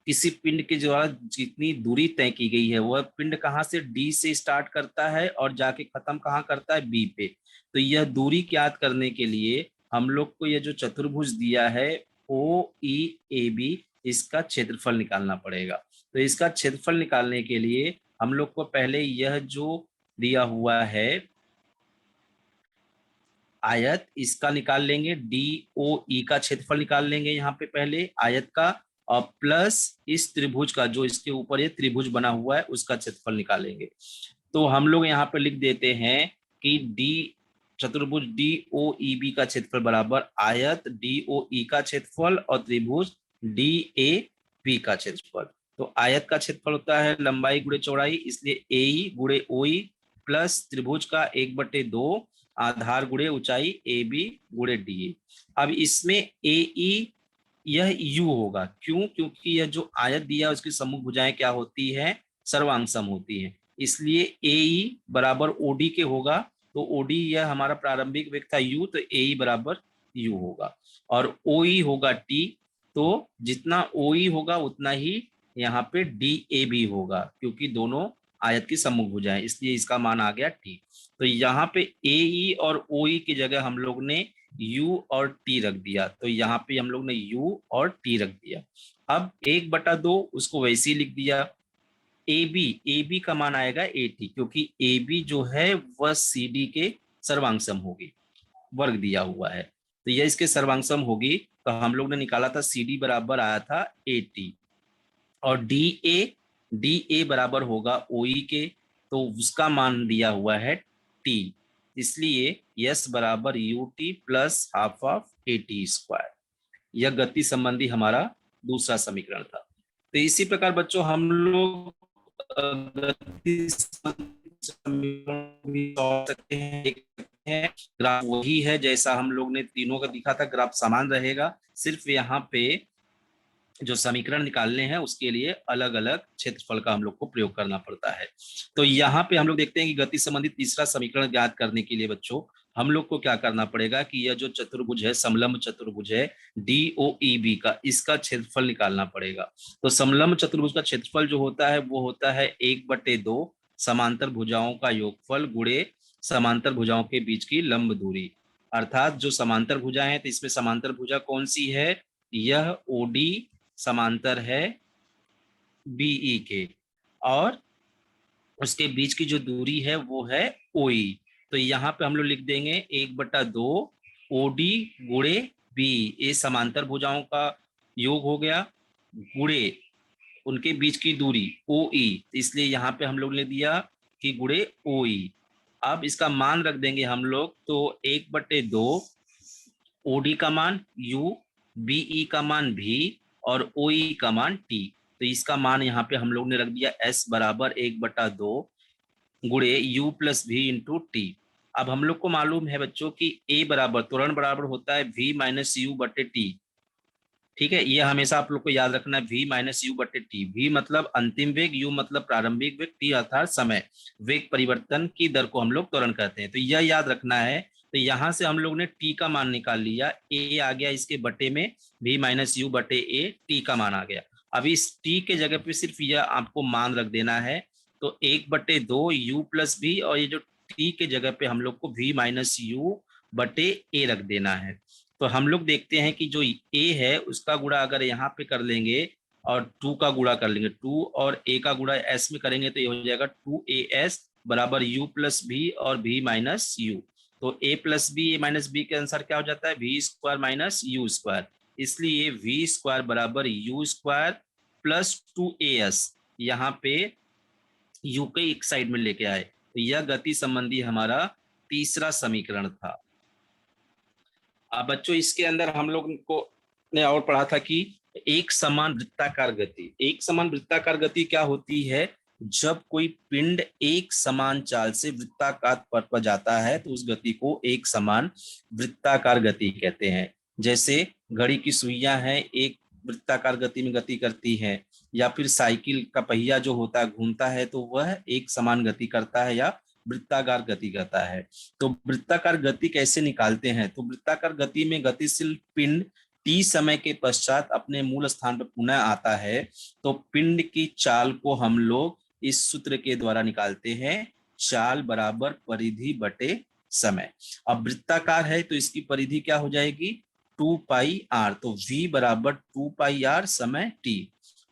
किसी पिंड के द्वारा जितनी दूरी तय की गई है वह पिंड कहाँ से, डी से स्टार्ट करता है और जाके खत्म कहाँ करता है, बी पे। तो यह दूरी ज्ञात करने के लिए हम लोग को यह जो चतुर्भुज दिया है ओ ई ए बी, इसका क्षेत्रफल निकालना पड़ेगा। तो इसका क्षेत्रफल निकालने के लिए हम लोग को पहले यह जो दिया हुआ है आयत, इसका निकाल लेंगे, डी ओ ई का क्षेत्रफल निकाल लेंगे यहाँ पे पहले आयत का, और प्लस इस त्रिभुज का जो इसके ऊपर ये त्रिभुज बना हुआ है उसका क्षेत्रफल निकालेंगे। तो हम लोग यहाँ पे लिख देते हैं कि डी चतुर्भुज डी ओ ई बी का क्षेत्रफल बराबर आयत डी ओ ई का क्षेत्रफल और त्रिभुज डी ए बी का क्षेत्रफल। तो आयत का क्षेत्रफल होता है लंबाई गुणे चौड़ाई, इसलिए ए ई गुणे ओ ई प्लस त्रिभुज का 1/2 आधार गुणे ऊंचाई ए बी गुणे डी ए। अब इसमें ए ई यह यू होगा, क्यों, क्योंकि यह जो आयत दिया है उसकी सम्मुख भुजाएं क्या होती है, सर्वांगसम होती है, इसलिए ए ई बराबर ओडी के होगा, तो ओडी यह हमारा प्रारंभिक वेग था यू, तो ए बराबर यू होगा, और ओई होगा टी, तो जितना ओई होगा उतना ही यहाँ पे डी ए भी होगा, क्योंकि दोनों आयत की सम्मुख भुजाएं हैं, इसलिए इसका मान आ गया टी। तो यहाँ पे ए ई और ओ ई की जगह हम लोग ने u और t रख दिया, तो यहाँ पे हम लोग ने u और t रख दिया। अब 1/2 उसको वैसे ही लिख दिया। ए बी का मान आएगा ए टी, क्योंकि ए बी जो है वह सी डी के सर्वांग सम होगी, वर्ग दिया हुआ है, तो यह इसके सर्वांग सम होगी। तो हम लोग ने निकाला था सी डी बराबर आया था ए टी, और डी ए बराबर होगा ओ ई के, तो उसका मान दिया हुआ है टी, इसलिए यस बराबर U T plus half of A T square. यह गति संबंधी हमारा दूसरा समीकरण था। तो इसी प्रकार बच्चों हम लोग गति समीकरण भी सोच सकते हैं। ग्राफ वही है जैसा हम लोग ने तीनों का दिखा था, ग्राफ समान रहेगा, सिर्फ यहाँ पे जो समीकरण निकालने हैं उसके लिए अलग अलग क्षेत्रफल का हम लोग को प्रयोग करना पड़ता है। तो यहाँ पे हम लोग देखते हैं कि गति संबंधी तीसरा समीकरण ज्ञात करने के लिए बच्चों हम लोग को क्या करना पड़ेगा कि यह जो चतुर्भुज है, समलंब चतुर्भुज है डी ओ ई बी का, इसका क्षेत्रफल निकालना पड़ेगा। तो समलंब चतुर्भुज का क्षेत्रफल जो होता है वो होता है 1/2 समांतर भुजाओं का योगफल गुणे समांतर भुजाओं के बीच की लंब दूरी। अर्थात जो समांतर भुजा है, तो इसमें समांतर भुजा कौन सी है, यह ओडी समांतर है बीई के, और उसके बीच की जो दूरी है वो है ओई। तो यहाँ पे हम लोग लिख देंगे 1/2 ओडी गुणे बी, ये समांतर भुजाओं का योग हो गया, गुणे उनके बीच की दूरी ओ ई, इसलिए यहाँ पे हम लोग ने दिया कि गुणे ओ ई। अब इसका मान रख देंगे हम लोग, तो 1/2 ओडी का मान यू, बीई का मान भी, और ओई का मान टी। तो इसका मान यहाँ पे हम लोग ने रख दिया एस बराबर 1/2 गुणे यू प्लस भी इंटू टी। अब हम लोग को मालूम है बच्चों कि ए बराबर त्वरण बराबर होता है v माइनस यू बटे टी। ठीक है, ये हमेशा आप लोग को याद रखना है, v माइनस यू बटे टी। v मतलब अंतिम वेग, u मतलब प्रारंभिक वेग, t अर्थात समय, वेग परिवर्तन की दर को हम लोग त्वरण कहते हैं, तो यह याद रखना है। तो यहाँ से हम लोग ने t का मान निकाल लिया, a आ गया इसके बटे में, v माइनस यू बटे ए, t का मान आ गया। अब इस t के जगह पे सिर्फ यह आपको मान रख देना है, तो 1/2 u प्लस भी, और ये जो t के जगह पे हम लोग को v माइनस यू बटे ए रख देना है। तो हम लोग देखते हैं कि जो a है उसका गुणा अगर यहाँ पे कर लेंगे और 2 का गुणा कर लेंगे, 2 और a का गुणा s में करेंगे तो ये हो जाएगा 2as बराबर u प्लस भी और v माइनस यू। तो a plus B, A minus B के अनुसार क्या हो जाता है, v square minus U square, इसलिए v स्क्वायर बराबर यू स्क्वायर प्लस 2as, यहाँ पे u के एक साइड में लेके आए। तो यह गति संबंधी हमारा तीसरा समीकरण था। अब बच्चों इसके अंदर हम लोग को ने और पढ़ा था कि एक समान वृत्ताकार गति, एक समान वृत्ताकार गति क्या होती है, जब कोई पिंड एक समान चाल से वृत्ताकार पथ पर जाता है तो उस गति को एक समान वृत्ताकार गति कहते हैं। जैसे घड़ी की सुइयां हैं, एक वृत्ताकार गति में गति करती है, या फिर साइकिल का पहिया जो होता है घूमता है तो वह एक समान गति करता है या वृत्ताकार गति करता है। तो वृत्ताकार गति कैसे निकालते हैं, तो वृत्ताकार गति में गतिशील पिंड टी समय के पश्चात अपने मूल स्थान पर पुनः आता है, तो पिंड की चाल को हम लोग इस सूत्र के द्वारा निकालते हैं, चाल बराबर परिधि बटे समय। अब वृत्ताकार है तो इसकी परिधि क्या हो जाएगी, 2πr, तो v बराबर 2πr समय t,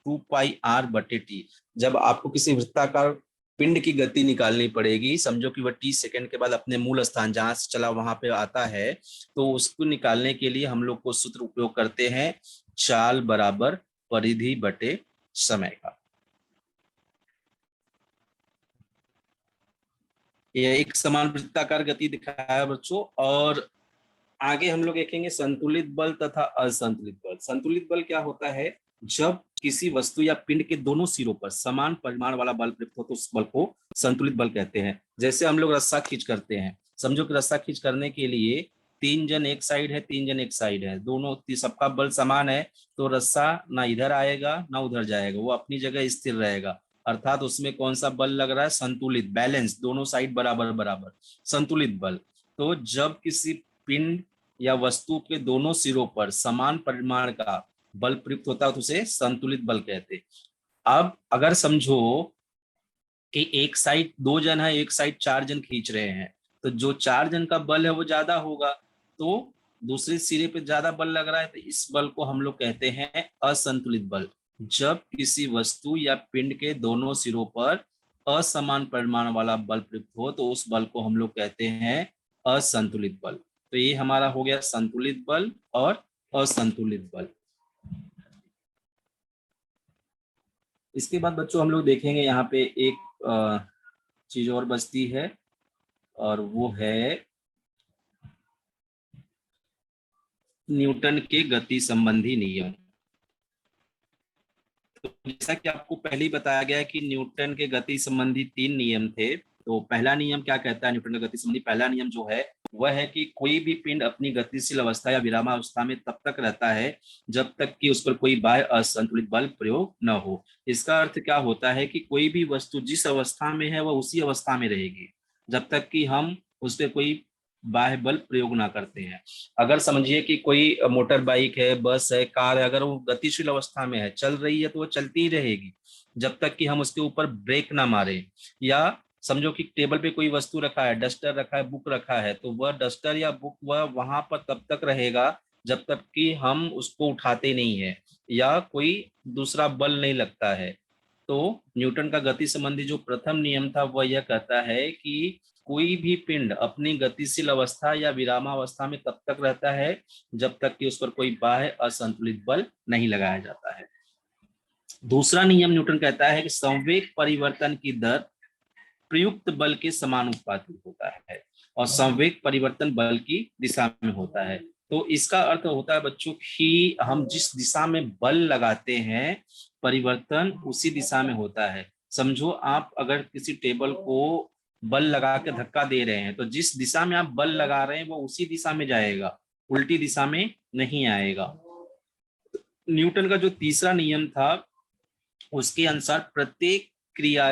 2πr बटे t। जब आपको किसी वृत्ताकार पिंड की गति निकालनी पड़ेगी, समझो कि वह t सेकंड के बाद अपने मूल स्थान जहां से चला वहां पे आता है, तो उसको निकालने के लिए हम लोग को सूत्र उपयोग करते हैं, चाल बराबर परिधि बटे समय का। यह एक समान वृत्ताकार गति दिखाया बच्चों। और आगे हम लोग देखेंगे संतुलित बल तथा असंतुलित बल। संतुलित बल क्या होता है, जब किसी वस्तु या पिंड के दोनों सिरों पर समान परिमाण वाला बल प्रयुक्त हो तो उस बल को संतुलित बल कहते हैं। जैसे हम लोग रस्सा खींच करते हैं, समझो कि रस्सा खींच करने के लिए 3 जन एक साइड है, 3 जन एक साइड है, दोनों सबका बल समान है, तो रस्सा ना इधर आएगा ना उधर जाएगा, वो अपनी जगह स्थिर रहेगा। अर्थात उसमें कौन सा बल लग रहा है, संतुलित, बैलेंस, दोनों साइड बराबर बराबर, संतुलित बल। तो जब किसी पिंड या वस्तु के दोनों सिरों पर समान परिमाण का बल प्रयुक्त होता है तो उसे संतुलित बल कहते हैं। अब अगर समझो कि एक साइड 2 जन है, एक साइड 4 जन खींच रहे हैं, तो जो 4 जन का बल है वो ज्यादा होगा, तो दूसरे सिरे पे ज्यादा बल लग रहा है, तो इस बल को हम लोग कहते हैं असंतुलित बल। जब किसी वस्तु या पिंड के दोनों सिरों पर असमान परिमाण वाला बल प्रयुक्त हो तो उस बल को हम लोग कहते हैं असंतुलित बल। तो ये हमारा हो गया संतुलित बल और असंतुलित बल। इसके बाद बच्चों हम लोग देखेंगे यहाँ पे एक चीज और बचती है, और वो है न्यूटन के गति संबंधी नियम। तो जैसा कि आपको पहले ही बताया गया है कि न्यूटन के गति संबंधी 3 नियम थे। तो पहला नियम क्या कहता है न्यूटन का गति संबंधी, पहला नियम जो है वह है कि कोई भी पिंड अपनी गतिशील अवस्था या विरामावस्था में तब तक रहता है जब तक कि उस पर कोई बाह्य असंतुलित बल प्रयोग न हो। इसका अर्थ क्या होता है कि कोई भी वस्तु जिस अवस्था में है वह उसी अवस्था में रहेगी जब तक कि हम उस पर कोई बाह्य बल प्रयोग ना करते हैं। अगर समझिए कि कोई मोटर बाइक है, बस है, कार है, अगर वो गतिशील अवस्था में है, चल रही है, तो वो चलती ही रहेगी जब तक कि हम उसके ऊपर ब्रेक ना मारे। या समझो कि टेबल पे कोई वस्तु रखा है, डस्टर रखा है, बुक रखा है, तो वह डस्टर या बुक वह वहां पर तब तक रहेगा जब तक कि हम उसको उठाते नहीं है या कोई दूसरा बल नहीं लगता है। तो न्यूटन का गति संबंधी जो प्रथम नियम था वह यह कहता है कि कोई भी पिंड अपनी गतिशील अवस्था या विरामावस्था में तब तक रहता है जब तक कि उस पर कोई बाह्य असंतुलित बल नहीं लगाया जाता है। दूसरा नियम न्यूटन कहता है कि संवेग परिवर्तन की दर प्रयुक्त बल के समानुपाती होता है और संवेग परिवर्तन बल की दिशा में होता है। तो इसका अर्थ होता है बच्चों कि हम जिस दिशा में बल लगाते हैं परिवर्तन उसी दिशा में होता है। समझो आप अगर किसी टेबल को बल लगा के धक्का दे रहे हैं तो जिस दिशा में आप बल लगा रहे हैं वो उसी दिशा में जाएगा, उल्टी दिशा में नहीं आएगा। न्यूटन का जो तीसरा नियम था उसके अनुसार प्रत्येक क्रिया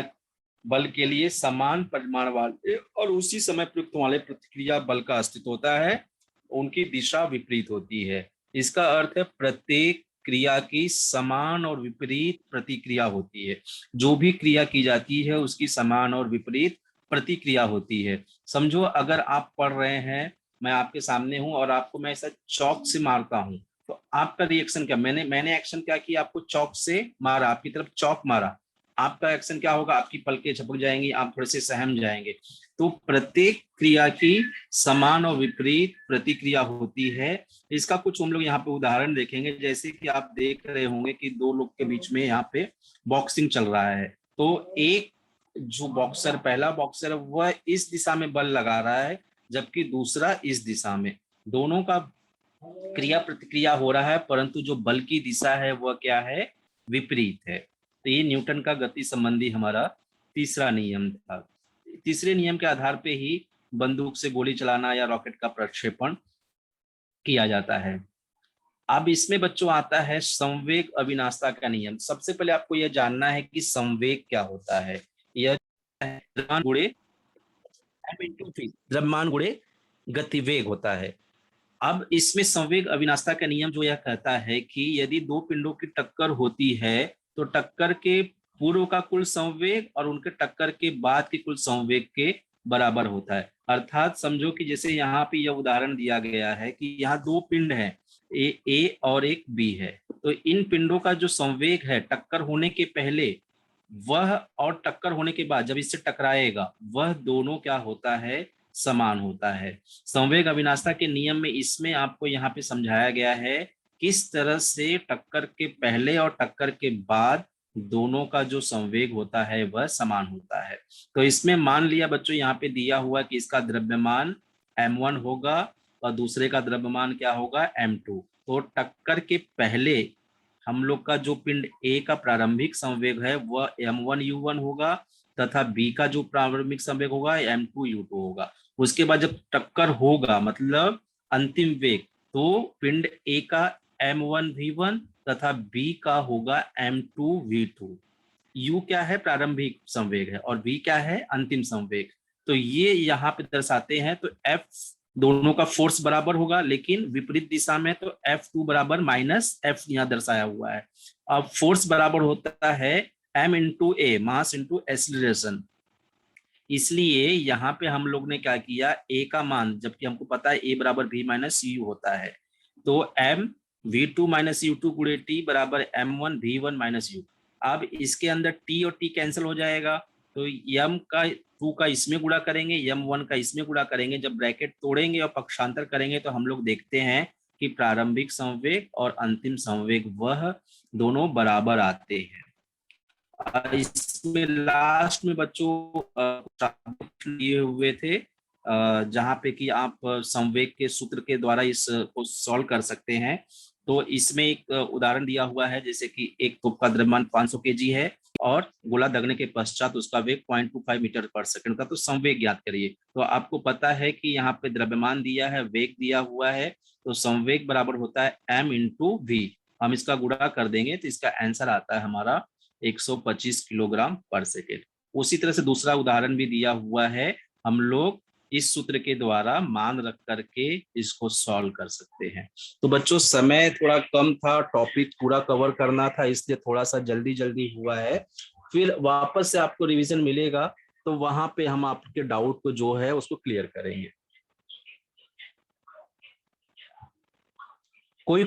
बल के लिए समान परिमाण वाले और उसी समय प्रयुक्त वाले प्रतिक्रिया बल का अस्तित्व होता है, उनकी दिशा विपरीत होती है। इसका अर्थ है प्रत्येक क्रिया की समान और विपरीत प्रतिक्रिया होती है। जो भी क्रिया की जाती है उसकी समान और विपरीत प्रतिक्रिया होती है। समझो अगर आप पढ़ रहे हैं, मैं आपके सामने हूं और आपको मैं ऐसा चौक से मारता हूं, तो आपका रिएक्शन क्या, मैंने एक्शन क्या किया, आपको चौक से मारा, आपकी तरफ चौक मारा, आपका एक्शन क्या होगा, आपकी पलकें झपक जाएंगी, आप थोड़े से सहम जाएंगे। तो प्रत्येक क्रिया की समान और विपरीत प्रतिक्रिया होती है। इसका कुछ हम लोग यहाँ पे उदाहरण देखेंगे, जैसे कि आप देख रहे होंगे कि दो लोग के बीच में यहाँ पे बॉक्सिंग चल रहा है। तो एक जो बॉक्सर, पहला बॉक्सर वह इस दिशा में बल लगा रहा है जबकि दूसरा इस दिशा में, दोनों का क्रिया प्रतिक्रिया हो रहा है परंतु जो बल की दिशा है वह क्या है, विपरीत है। तो ये न्यूटन का गति संबंधी हमारा तीसरा नियम था। तीसरे नियम के आधार पे ही बंदूक से गोली चलाना या रॉकेट का प्रक्षेपण किया जाता है। अब इसमें बच्चों आता है संवेग अविनाशता का नियम। सबसे पहले आपको यह जानना है कि संवेग क्या होता है। यह द्रव्यमान गुणे द्रव्यमान गुणे गतिवेग होता है। अब इसमें संवेग अविनाशता का नियम जो यह कहता है कि यदि दो पिंडों की टक्कर होती है तो टक्कर के पूर्व का कुल संवेग और उनके टक्कर के बाद के कुल संवेग के बराबर होता है। अर्थात समझो कि जैसे यहाँ पे यह उदाहरण दिया गया है कि यहाँ दो पिंड हैं, ए और एक बी है। तो इन पिंडों का जो संवेग है टक्कर होने के पहले वह और टक्कर होने के बाद जब इससे टकराएगा वह दोनों क्या होता है, समान होता है। संवेग अविनाशता के नियम में इसमें आपको यहाँ पे समझाया गया है किस तरह से टक्कर के पहले और टक्कर के बाद दोनों का जो संवेग होता है वह समान होता है। तो इसमें मान लिया बच्चों यहाँ पे दिया हुआ कि इसका द्रव्यमान m1 होगा और दूसरे का द्रव्यमान क्या होगा, m2। तो टक्कर के पहले हम लोग का जो पिंड ए का प्रारंभिक संवेग है वह m1u1 होगा तथा बी का जो प्रारंभिक संवेग होगा m2u2 होगा। उसके बाद जब टक्कर होगा मतलब अंतिम वेग, तो पिंड ए का m1v1 तथा बी का होगा m2v2। U क्या है, प्रारंभिक संवेग है, और V क्या है, अंतिम संवेग। तो ये यहाँ पे दर्शाते हैं। तो F दोनों का फोर्स बराबर होगा, लेकिन विपरीत दिशा में, तो F2 बराबर माइनस F यहाँ दर्शाया हुआ है। अब फोर्स बराबर होता है M इंटू ए, मास इंटू एक्सीलरेशन। इसलिए यहाँ पे हम लोग ने क्या किया, ए का मान, जबकि हमको पता है ए बराबर भी माइनस यू होता है, तो एम V2 माइनस U2 गुणे टी बराबर M1 V1 माइनस यू। अब इसके अंदर टी और टी कैंसिल हो जाएगा, तो यम का 2 का इसमें गुणा करेंगे, M1 का इसमें गुणा करेंगे। जब ब्रैकेट तोड़ेंगे और पक्षांतर करेंगे तो हम लोग देखते हैं कि प्रारंभिक संवेग और अंतिम संवेग वह दोनों बराबर आते हैं। इसमें लास्ट में बच्चों लिए हुए थे, जहां पे कि आप संवेग के सूत्र के द्वारा इस को सॉल्व कर सकते हैं। तो इसमें एक उदाहरण दिया हुआ है, जैसे कि एक तोप का द्रव्यमान 500 केजी है और गोला दगने के पश्चात उसका वेग 0.25 मीटर पर सेकंड का, तो संवेग ज्ञात करिए। तो आपको पता है कि यहाँ पे द्रव्यमान दिया है, वेग दिया हुआ है, तो संवेग बराबर होता है m इंटू वी। हम इसका गुणा कर देंगे तो इसका आंसर आता है हमारा 125 किलोग्राम पर सेकेंड। उसी तरह से दूसरा उदाहरण भी दिया हुआ है, हम लोग इस सूत्र के द्वारा मान रख करके इसको सॉल्व कर सकते हैं। तो बच्चों समय थोड़ा कम था, टॉपिक पूरा कवर करना था, इसलिए थोड़ा सा जल्दी जल्दी हुआ है। फिर वापस से आपको रिवीजन मिलेगा, तो वहां पे हम आपके डाउट को जो है उसको क्लियर करेंगे। कोई